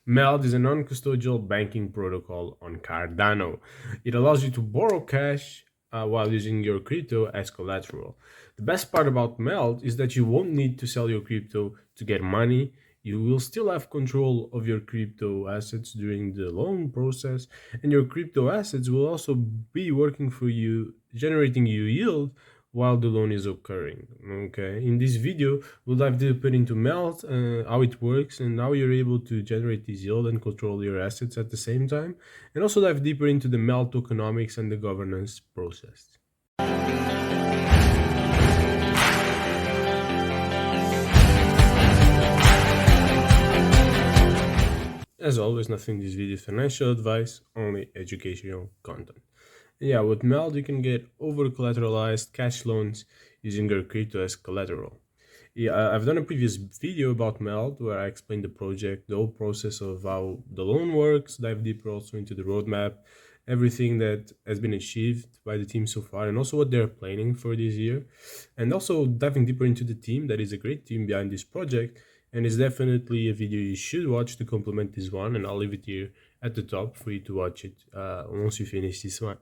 MELD is a non-custodial banking protocol on Cardano. It allows you to borrow cash while using your crypto as collateral. The best part about MELD is that you won't need to sell your crypto to get money. You will still have control of your crypto assets during the loan process, and your crypto assets will also be working for you, generating you yield while the loan is occurring. Okay, in this video we'll dive deeper into Meld, how it works and how you're able to generate this yield and control your assets at the same time, and also dive deeper into the Meld tokenomics and the governance process. As always, nothing in this video is financial advice, only educational content. Yeah, with Meld you can get over collateralized cash loans using your crypto as collateral. Yeah, I've done a previous video about Meld where I explained the project, the whole process of how the loan works, dive deeper also into the roadmap, everything that has been achieved by the team so far, and also what they're planning for this year. And also diving deeper into the team, that is a great team behind this project, and it's definitely a video you should watch to complement this one, and I'll leave it here at the top for you to watch it once you finish this one.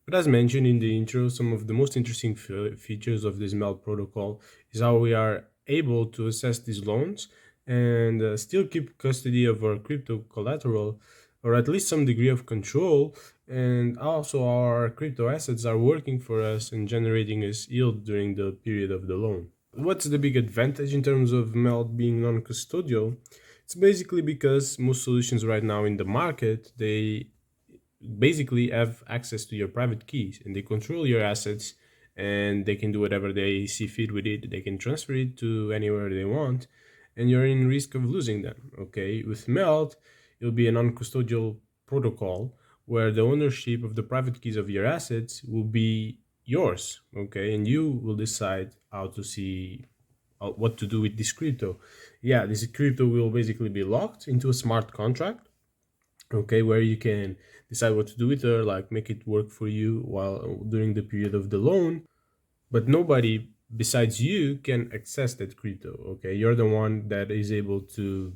But as mentioned in the intro, some of the most interesting features of this MELD protocol is how we are able to assess these loans and still keep custody of our crypto collateral, or at least some degree of control, and also our crypto assets are working for us and generating us yield during the period of the loan. What's the big advantage in terms of MELD being non-custodial? It's basically because most solutions right now in the market, they basically have access to your private keys and they control your assets, and they can do whatever they see fit with it. They can transfer it to anywhere they want, and you're in risk of losing them. Okay, with Meld it'll be a non-custodial protocol where the ownership of the private keys of your assets will be yours. Okay, and you will decide how to see what to do with this crypto. Yeah, this crypto will basically be locked into a smart contract, okay, where you can decide what to do with her, like make it work for you while during the period of the loan, but nobody besides you can access that crypto. Okay, you're the one that is able to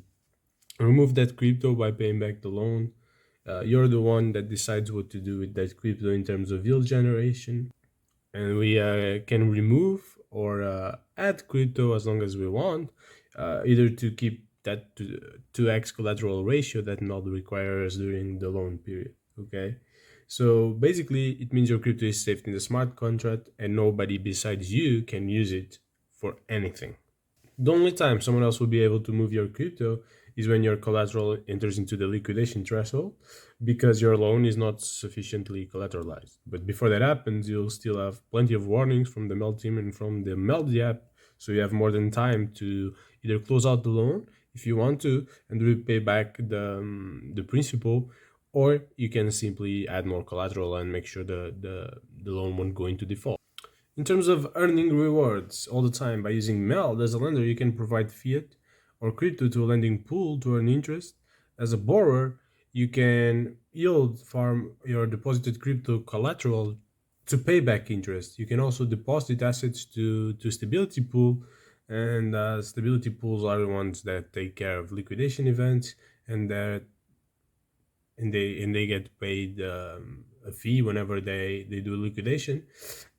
remove that crypto by paying back the loan. You're the one that decides what to do with that crypto in terms of yield generation, and we can remove or add crypto as long as we want, either to keep that to 2x collateral ratio that Meld requires during the loan period. Okay, so basically it means your crypto is saved in the smart contract and nobody besides you can use it for anything. The only time someone else will be able to move your crypto is when your collateral enters into the liquidation threshold, because your loan is not sufficiently collateralized. But before that happens, you'll still have plenty of warnings from the Meld team and from the Meld app, so you have more than time to either close out the loan if you want to and repay back the principal, or you can simply add more collateral and make sure the loan won't go into default. In terms of earning rewards all the time by using Meld, as a lender, you can provide fiat or crypto to a lending pool to earn interest. As a borrower, you can yield farm your deposited crypto collateral to pay back interest. You can also deposit assets to stability pool, and stability pools are the ones that take care of liquidation events, and they get paid a fee whenever they do liquidation.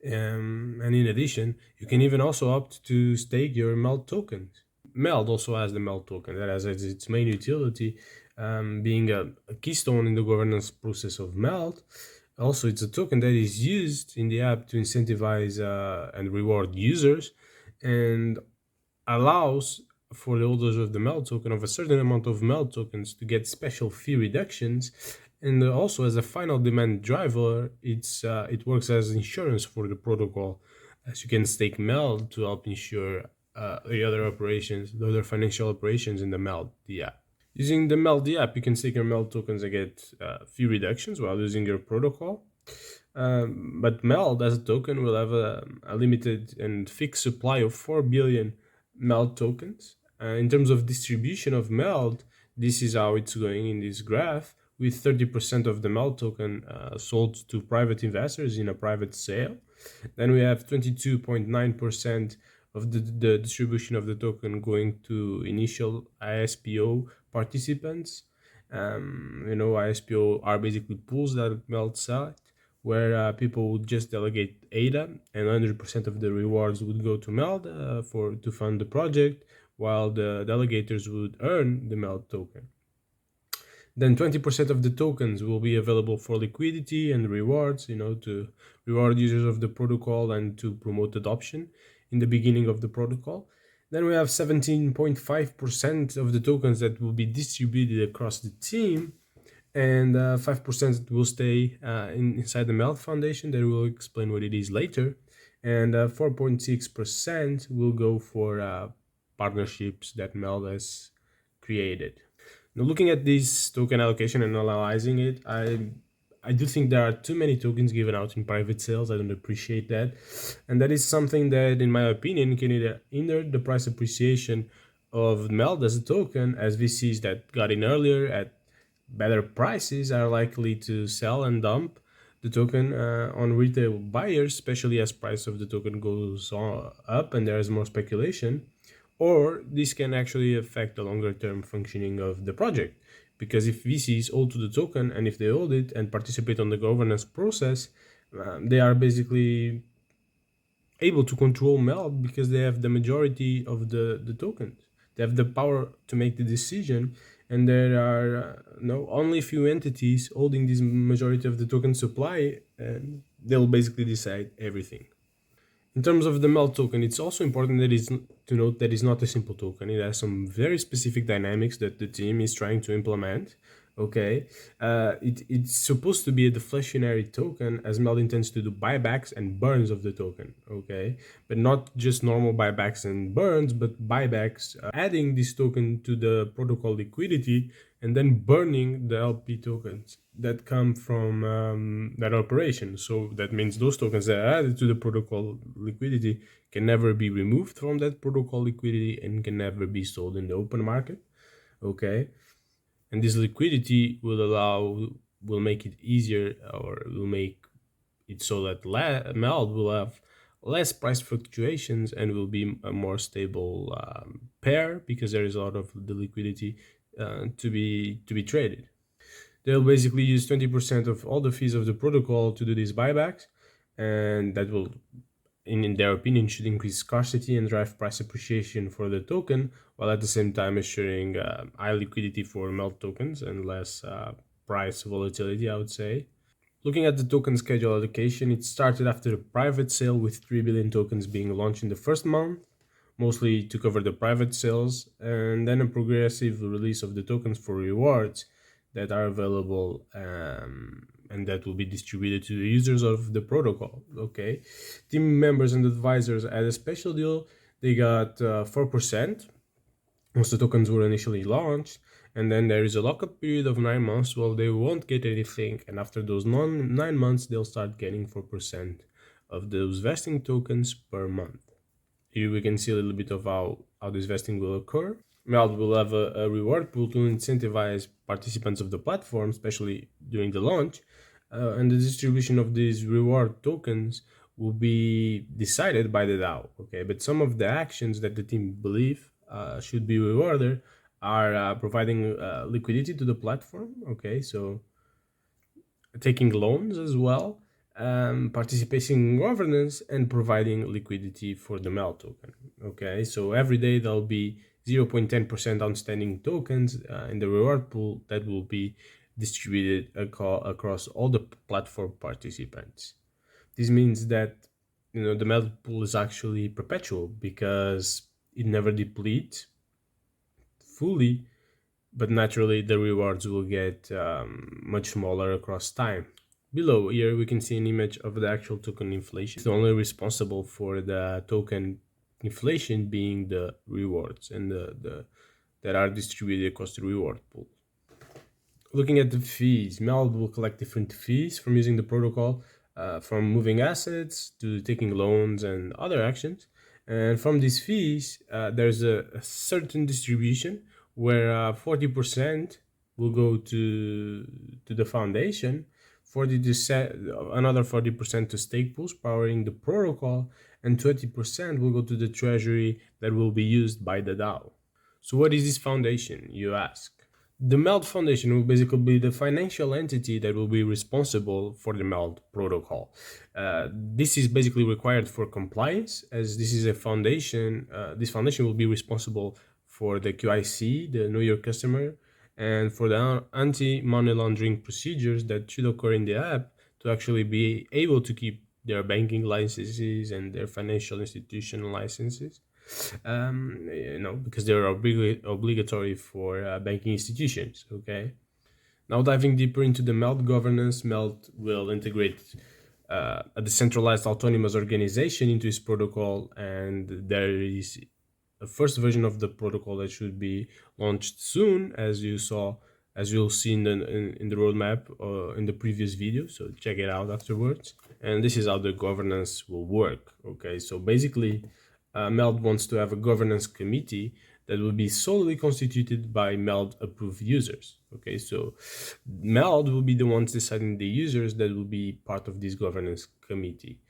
And in addition, you can even also opt to stake your Meld tokens. Meld also has the Meld token that has as its main utility being a keystone in the governance process of Meld. Also, it's a token that is used in the app to incentivize and reward users, and allows for the holders of the Meld token of a certain amount of Meld tokens to get special fee reductions. And also, as a final demand driver, it works as insurance for the protocol, as you can stake Meld to help insure the other financial operations in the Meld app. Using the Meld app, you can stake your Meld tokens and get fee reductions while using your protocol. But Meld as a token will have a limited and fixed supply of 4 billion Meld tokens. In terms of distribution of Meld, this is how it's going in this graph, with 30% of the Meld token sold to private investors in a private sale. Then we have 22.9% of the distribution of the token going to initial ISPO participants. ISPO are basically pools that Meld site, where people would just delegate ADA, and 100% of the rewards would go to Meld to fund the project, while the delegators would earn the Meld token. Then 20% of the tokens will be available for liquidity and rewards, to reward users of the protocol and to promote adoption in the beginning of the protocol. Then we have 17.5% of the tokens that will be distributed across the team, and 5% will stay inside the Meld Foundation. That will explain what it is later. And 4.6% will go for partnerships that Meld has created. Now, looking at this token allocation and analyzing it, I do think there are too many tokens given out in private sales. I don't appreciate that, and that is something that, in my opinion, can either hinder the price appreciation of Meld as a token, as VCs that got in earlier at better prices are likely to sell and dump the token on retail buyers, especially as price of the token goes up and there is more speculation. Or this can actually affect the longer term functioning of the project, because if VCs hold to the token, and if they hold it and participate on the governance process, they are basically able to control Meld because they have the majority of the tokens. They have the power to make the decision, and there are only few entities holding this majority of the token supply, and they'll basically decide everything. In terms of the MELD token, it's also important to note that it's not a simple token. It has some very specific dynamics that the team is trying to implement. Okay, it's supposed to be a deflationary token, as Meld intends to do buybacks and burns of the token. Okay, but not just normal buybacks and burns, but buybacks, adding this token to the protocol liquidity and then burning the LP tokens that come from that operation. So that means those tokens that are added to the protocol liquidity can never be removed from that protocol liquidity and can never be sold in the open market. Okay, and this liquidity will make it easier, or will make it so that Meld will have less price fluctuations and will be a more stable pair, because there is a lot of the liquidity to be traded. They'll basically use 20% of all the fees of the protocol to do these buybacks, and that will, in their opinion, should increase scarcity and drive price appreciation for the token, while at the same time assuring high liquidity for Meld tokens and less price volatility, I would say. Looking at the token schedule allocation, it started after a private sale with 3 billion tokens being launched in the first month, mostly to cover the private sales, and then a progressive release of the tokens for rewards that are available and that will be distributed to the users of the protocol. Okay, team members and advisors had a special deal. They got 4% once the tokens were initially launched, and then there is a lockup period of 9 months. Well, they won't get anything, and after those 9 months they'll start getting 4% of those vesting tokens per month. Here we can see a little bit of how this vesting will occur. Meld will have a reward pool to incentivize participants of the platform, especially during the launch, and the distribution of these reward tokens will be decided by the DAO. Okay, but some of the actions that the team believe should be rewarded are providing liquidity to the platform. Okay, so taking loans as well, participating in governance, and providing liquidity for the Meld token. Okay, so every day there'll be 0.10% outstanding tokens in the reward pool that will be distributed across all the platform participants. This means that the Meld pool is actually perpetual, because it never depletes fully, but naturally the rewards will get much smaller across time. Below here we can see an image of the actual token inflation. It's only responsible for the token inflation being the rewards and the that are distributed across the reward pool. Looking at the fees, Meld will collect different fees from using the protocol, from moving assets to taking loans and other actions. And from these fees, there's a certain distribution where 40% will go to the foundation, another 40% to stake pools powering the protocol, and 20% will go to the treasury that will be used by the DAO. So what is this foundation, you ask? The Meld Foundation will basically be the financial entity that will be responsible for the Meld protocol. This is basically required for compliance, as this is a foundation. This foundation will be responsible for the QIC, the Know Your Customer, and for the anti-money laundering procedures that should occur in the app to actually be able to keep their banking licenses and their financial institution licenses. Because they're obligatory for banking institutions. Okay. Now diving deeper into the Meld governance, Meld will integrate a decentralized autonomous organization into its protocol, and there is a first version of the protocol that should be launched soon, as you'll see in the roadmap in the previous video. So check it out afterwards. And this is how the governance will work. Okay, so basically, Meld wants to have a governance committee that will be solely constituted by Meld approved users. Okay, so Meld will be the ones deciding the users that will be part of this governance committee.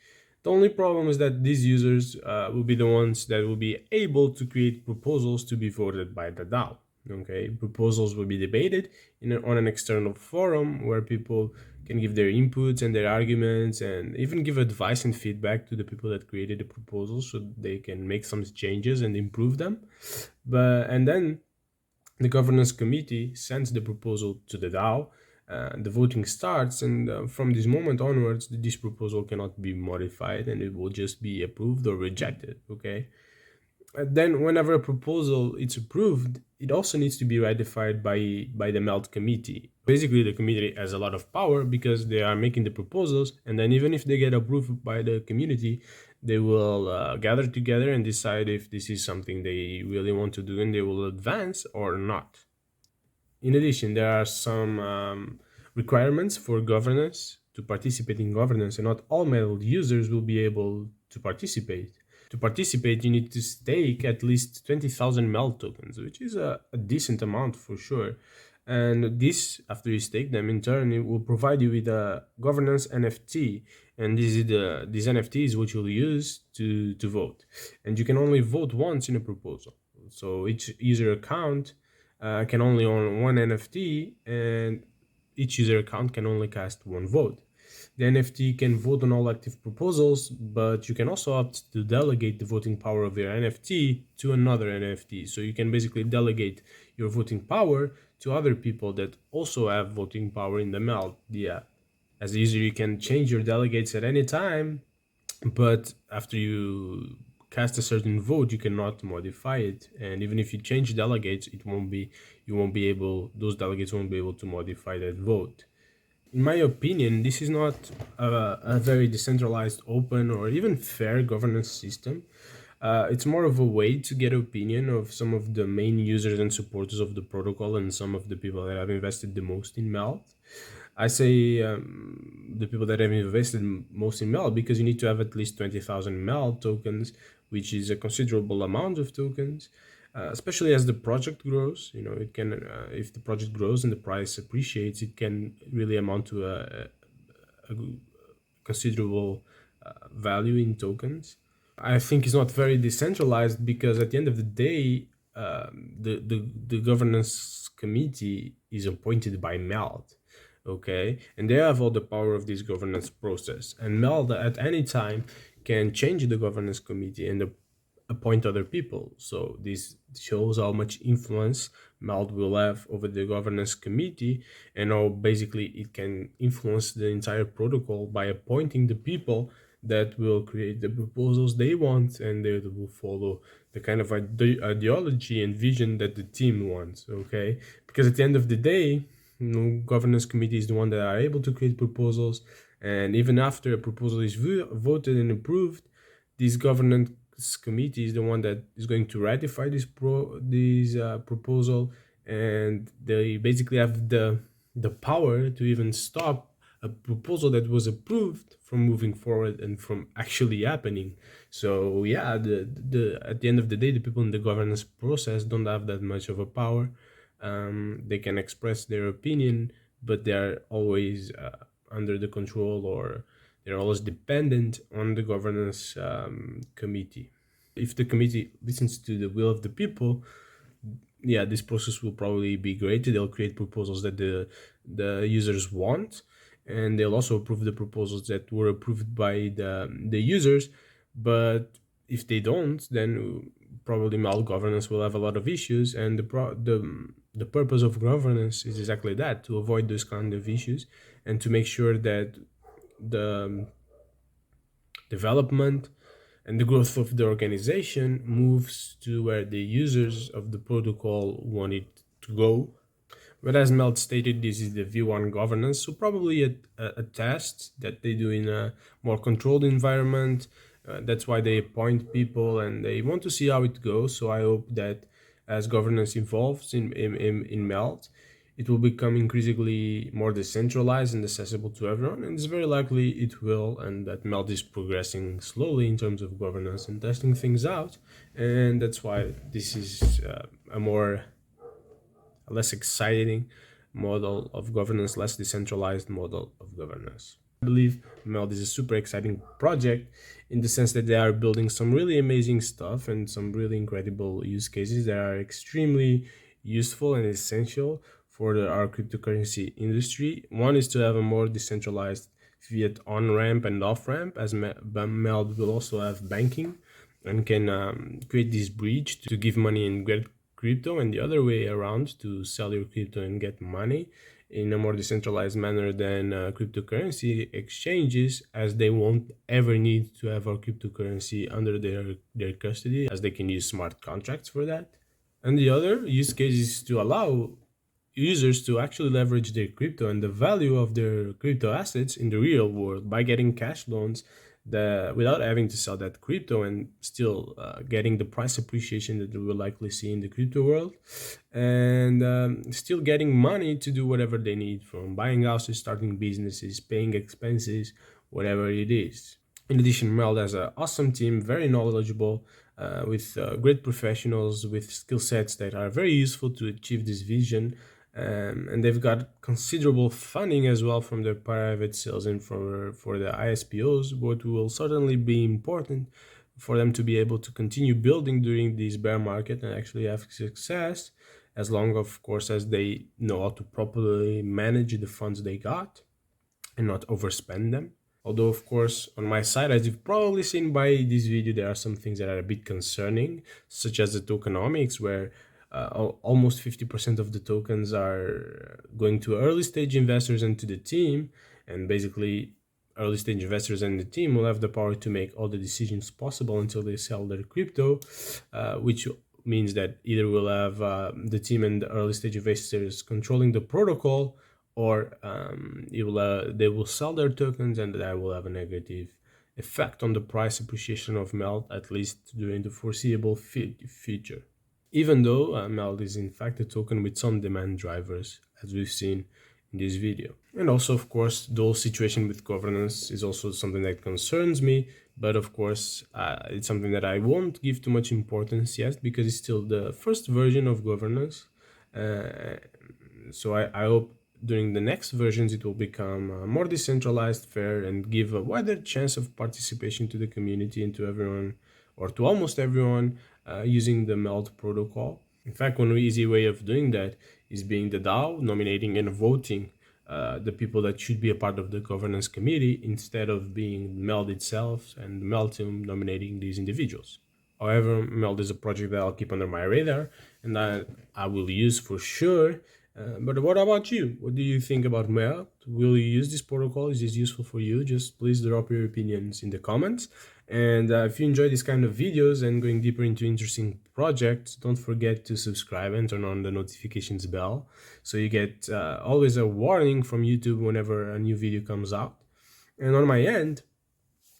The only problem is that these users will be the ones that will be able to create proposals to be voted by the DAO. Okay, proposals will be debated on an external forum where people can give their inputs and their arguments, and even give advice and feedback to the people that created the proposals, so they can make some changes and improve them. And then the governance committee sends the proposal to the DAO. The voting starts, and from this moment onwards, this proposal cannot be modified, and it will just be approved or rejected. Okay. And then whenever a proposal is approved, it also needs to be ratified by the Meld committee. Basically, the committee has a lot of power because they are making the proposals, and then even if they get approved by the community, they will gather together and decide if this is something they really want to do and they will advance or not. In addition, there are some requirements for governance to participate in governance, and not all Meld users will be able to participate. To participate, you need to stake at least 20,000 MELD tokens, which is a decent amount for sure. And this, after you stake them, in turn, it will provide you with a governance NFT. And this NFT is what you'll use to vote. And you can only vote once in a proposal. So each user account can only own one NFT, and each user account can only cast one vote. The NFT can vote on all active proposals, but you can also opt to delegate the voting power of your NFT to another NFT. So you can basically delegate your voting power to other people that also have voting power in the Meld. Yeah. As a user, you can change your delegates at any time, but after you cast a certain vote, you cannot modify it. And even if you change delegates, those delegates won't be able to modify that vote. In my opinion, this is not a very decentralized, open, or even fair governance system. It's more of a way to get opinion of some of the main users and supporters of the protocol and some of the people that have invested the most in Meld. I say the people that have invested most in Meld because you need to have at least 20,000 Meld tokens, which is a considerable amount of tokens. Especially as the project grows, it can, if the project grows and the price appreciates, it can really amount to a considerable value in tokens. I think it's not very decentralized because at the end of the day, the governance committee is appointed by Meld, okay, and they have all the power of this governance process. And Meld at any time can change the governance committee and appoint other people. So this shows how much influence Meld will have over the governance committee, and how basically it can influence the entire protocol by appointing the people that will create the proposals they want, and they will follow the kind of ideology and vision that the team wants. Okay, because at the end of the day, governance committee is the one that are able to create proposals, and even after a proposal is voted and approved, this governance committee is the one that is going to ratify this proposal, and they basically have the power to even stop a proposal that was approved from moving forward and from actually happening. So yeah, at the end of the day, the people in the governance process don't have that much of a power. They can express their opinion, but they are always under the control or They're always dependent on the governance committee. If the committee listens to the will of the people, yeah, this process will probably be great. They'll create proposals that the users want, and they'll also approve the proposals that were approved by the users. But if they don't, then probably Meld governance will have a lot of issues, and the purpose of governance is exactly that, to avoid those kind of issues and to make sure that the development and the growth of the organization moves to where the users of the protocol want it to go. But as Meld stated, this is the V1 governance, so probably a test that they do in a more controlled environment. That's why they appoint people and they want to see how it goes. So I hope that as governance evolves in Meld, it will become increasingly more decentralized and accessible to everyone, and it's very likely it will, and that Meld is progressing slowly in terms of governance and testing things out, and that's why this is a less exciting model of governance, less decentralized model of governance. I believe Meld is a super exciting project in the sense that they are building some really amazing stuff and some really incredible use cases that are extremely useful and essential for our cryptocurrency industry. One is to have a more decentralized fiat on-ramp and off-ramp, as Meld will also have banking and can create this bridge to give money and get crypto, and the other way around, to sell your crypto and get money in a more decentralized manner than cryptocurrency exchanges, as they won't ever need to have our cryptocurrency under their custody, as they can use smart contracts for that. And the other use case is to allow users to actually leverage their crypto and the value of their crypto assets in the real world by getting cash loans without having to sell that crypto, and still getting the price appreciation that we will likely see in the crypto world, and still getting money to do whatever they need, from buying houses, starting businesses, paying expenses, whatever it is. In addition, Meld has an awesome team, very knowledgeable, with great professionals with skill sets that are very useful to achieve this vision. And they've got considerable funding as well from the private sales and for the ISPOs, what will certainly be important for them to be able to continue building during this bear market and actually have success, as long, of course, as they know how to properly manage the funds they got and not overspend them. Although, of course, on my side, as you've probably seen by this video, there are some things that are a bit concerning, such as the tokenomics, where almost 50% of the tokens are going to early stage investors and to the team. And basically, early stage investors and the team will have the power to make all the decisions possible until they sell their crypto, which means that either we'll have the team and the early stage investors controlling the protocol, or they will sell their tokens, and that will have a negative effect on the price appreciation of Meld, at least during the foreseeable future. Even though Meld is in fact a token with some demand drivers, as we've seen in this video. And also, of course, the whole situation with governance is also something that concerns me, but of course, it's something that I won't give too much importance yet, because it's still the first version of governance. So I hope during the next versions it will become more decentralized, fair, and give a wider chance of participation to the community and to everyone, or to almost everyone, using the Meld protocol. In fact, one easy way of doing that is being the DAO, nominating and voting the people that should be a part of the governance committee, instead of being Meld itself and the Meld team nominating these individuals. However, Meld is a project that I'll keep under my radar and that I will use for sure. But what about you? What do you think about Meld? Will you use this protocol? Is this useful for you? Just please drop your opinions in the comments. And if you enjoy this kind of videos and going deeper into interesting projects, don't forget to subscribe and turn on the notifications bell, so you get always a warning from YouTube whenever a new video comes out. And on my end,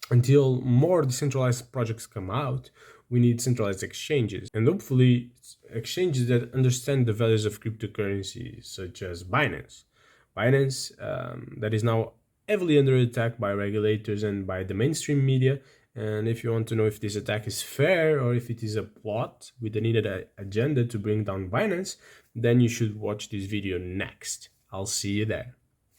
until more decentralized projects come out, we need centralized exchanges, and hopefully exchanges that understand the values of cryptocurrencies, such as Binance. Binance, that is now heavily under attack by regulators and by the mainstream media. And if you want to know if this attack is fair or if it is a plot with the needed agenda to bring down Binance, then you should watch this video next. I'll see you there.